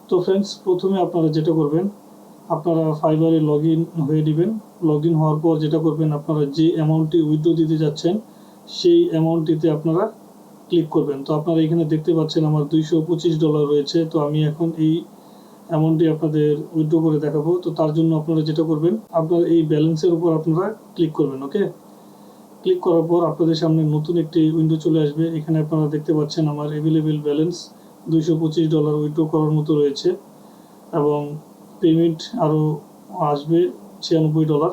তো ফ্রেন্ডস, প্রথমে আপনারা যেটা করবেন, আপনারা ফাইবারে লগ ইন হয়ে নেবেন। লগ ইন হওয়ার পর যেটা করবেন, আপনারা যে অ্যামাউন্টটি উইথড্র দিতে যাচ্ছেন সেই অ্যামাউন্টটিতে আপনারা ক্লিক করবেন। তো আপনারা এখানে দেখতে পাচ্ছেন আমার $225 রয়েছে। তো আমি এখন এই অ্যামাউন্টটি আপনাদের উইথড্র করে দেখাবো। তো তার জন্য আপনারা যেটা করবেন, আপনারা এই ব্যালেন্সের উপর আপনারা ক্লিক করবেন। ওকে, ক্লিক করার পর আপনাদের সামনে নতুন একটি উইন্ডো চলে আসবে। এখানে আপনারা দেখতে পাচ্ছেন আমার অ্যাভেলেবেল ব্যালেন্স $225 উইথড্র করার মতো রয়েছে এবং পেমেন্ট আরও আসবে $96।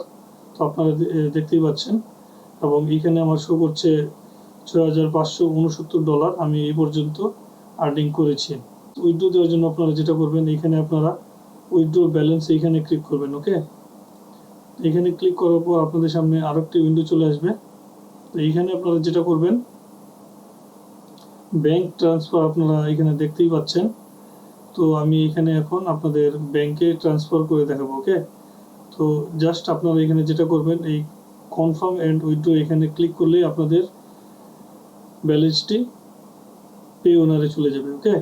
তো আপনারা দেখতেই পাচ্ছেন এবং এইখানে আমার শো করছে $6569। আমি এই পর্যন্ত আর্নিং করেছি। উইথড্র দেওয়ার জন্য আপনারা যেটা করবেন, এখানে আপনারা উইথড্র ব্যালেন্স এইখানে ক্লিক করবেন। ওকে, এখানে ক্লিক করার পর আপনাদের সামনে আরও একটি উইন্ডো চলে আসবে। তো এইখানে আপনারা যেটা করবেন, ব্যাংক ট্রান্সফার আপনারা এখানে দেখতেই পাচ্ছেন। তো আমি এখানে এখন আপনাদের ব্যাংকে ট্রান্সফার করে দেখাবো। ওকে, তো জাস্ট আপনারা এখানে যেটা করবেন, এই কনফার্ম অ্যান্ড উইথড্র এখানে ক্লিক করলেই আপনাদের ব্যালেন্সটি পে ওনারে চলে যাবে। ওকে,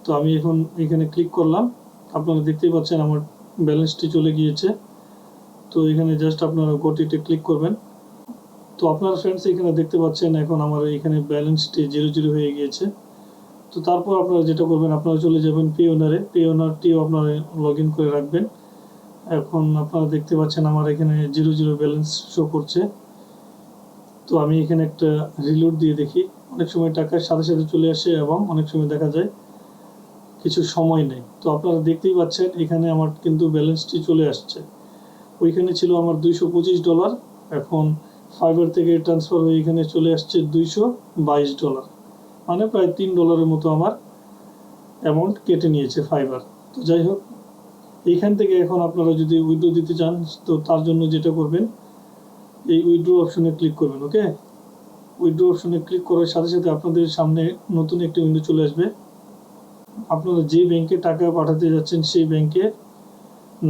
তো আমি এখন এখানে ক্লিক করলাম, আপনারা দেখতেই পাচ্ছেন আমার ব্যালেন্সটি চলে গিয়েছে। তো এখানে জাস্ট আপনারা গতিতে ক্লিক করবেন। তো আপনারা ফ্রেন্ডস এখানে দেখতে পাচ্ছেন এখন আমার এখানে ব্যালেন্সটি 0 হয়ে গিয়েছে। তো তারপর আপনারা যেটা করবেন, আপনারা চলে যাবেন পে ওনারটিও আপনারা লগ ইন করে রাখবেন। এখন আপনারা দেখতে পাচ্ছেন আমার এখানে 0 ব্যালেন্স শো করছে। তো আমি এখানে একটা রিলোড দিয়ে দেখি। অনেক সময় টাকার সাথে সাথে চলে আসে এবং অনেক সময় দেখা যায় কিছু সময় নেই। তো আপনারা দেখতেই পাচ্ছেন এখানে আমার কিন্তু ব্যালেন্সটি চলে আসছে। ওইখানে ছিল আমার $225, এখন ফাইবার থেকে ট্রান্সফার হয়ে এখানে চলে আসছে $222, মানে প্রায় $3 মতো আমার অ্যামাউন্ট কেটে নিয়েছে ফাইবার। তো যাই হোক, এইখান থেকে এখন আপনারা যদি উইথড্র দিতে চান, তো তার জন্য যেটা করবেন, এই উইথড্র অপশনে ক্লিক করবেন। ওকে, উইথড্র অপশনে ক্লিক করার সাথে সাথে আপনাদের সামনে নতুন একটি উইন্ডো চলে আসবে। আপনারা যে ব্যাংকে টাকা পাঠাতে যাচ্ছেন সেই ব্যাংকের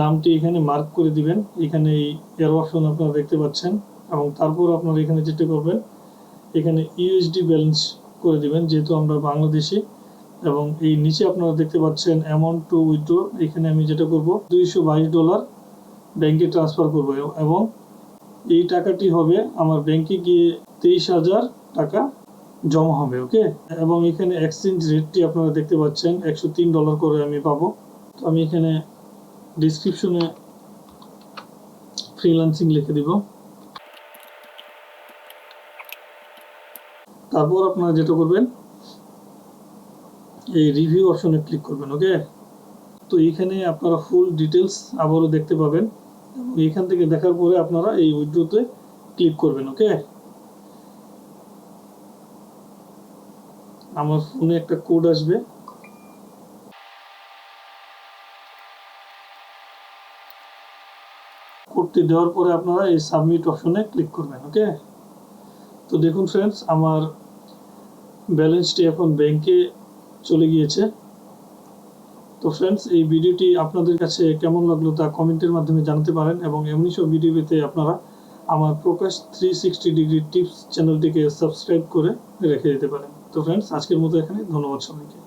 নামটি এখানে মার্ক করে দিবেন। এখানে এই এরো অপশন আপনারা দেখতে পাচ্ছেন এবং তারপর আপনারা এখানে যেটা করবেন, এখানে ইউএসডি ব্যালেন্স করে দিবেন যেহেতু আমরা বাংলাদেশি। এবং এই নিচে আপনারা দেখতে পাচ্ছেন অ্যামাউন্ট টু উইথড্র, এখানে আমি যেটা করব $222 ব্যাংকে ট্রান্সফার করব এবং এই টাকাটি হবে আমার ব্যাংকে গিয়ে 23,000 টাকা জমা হবে। ওকে, এবং এখানে এক্সচেঞ্জ রেটটি আপনারা দেখতে পাচ্ছেন $103 করে আমি পাবো। তো আমি এখানে ডিসক্রিপশনে ফ্রিল্যান্সিং লিখে দিব। তারপর আপনারা যেটা করবেন, এই রিভিউ অপশনে ক্লিক করবেন। ওকে, তো এখানে আপনারা ফুল ডিটেলস আবারও দেখতে পাবেন এবং এখান থেকে দেখার পরে আপনারা এই উইথড্রতে ক্লিক করবেন। ওকে, আমার ফোনে একটা কোড আসবে, কোডটি দেওয়ার পরে আপনারা এই সাবমিট অপশনে ক্লিক করবেন। ওকে, তো দেখুন ফ্রেন্ডস, আমার ব্যালেন্সটি এখন ব্যাংকে চলে গিয়েছে। তো ফ্রেন্ডস, এই ভিডিওটি আপনাদের কাছে কেমন লাগলো তা কমেন্টের মাধ্যমে জানাতে পারেন এবং এমনি সব ভিডিও পেতে আপনারা আমার প্রকাশ 360 ডিগ্রি টিপস চ্যানেলটিকে সাবস্ক্রাইব করে রেখে দিতে পারেন। তো ফ্রেন্ডস, আজকের মতো এখানে, ধন্যবাদ সবাইকে।